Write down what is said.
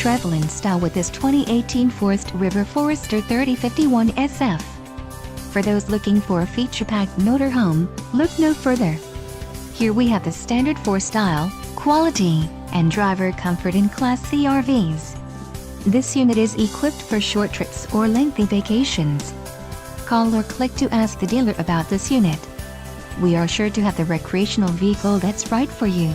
travel in style with this 2018 Forest River Forester 3051 SF. For those looking for a feature-packed motorhome, look no further. Here we have the standard for style, quality, and driver comfort in Class C RVs. This unit is equipped for short trips or lengthy vacations. Call or click to ask the dealer about this unit. We are sure to have the recreational vehicle that's right for you.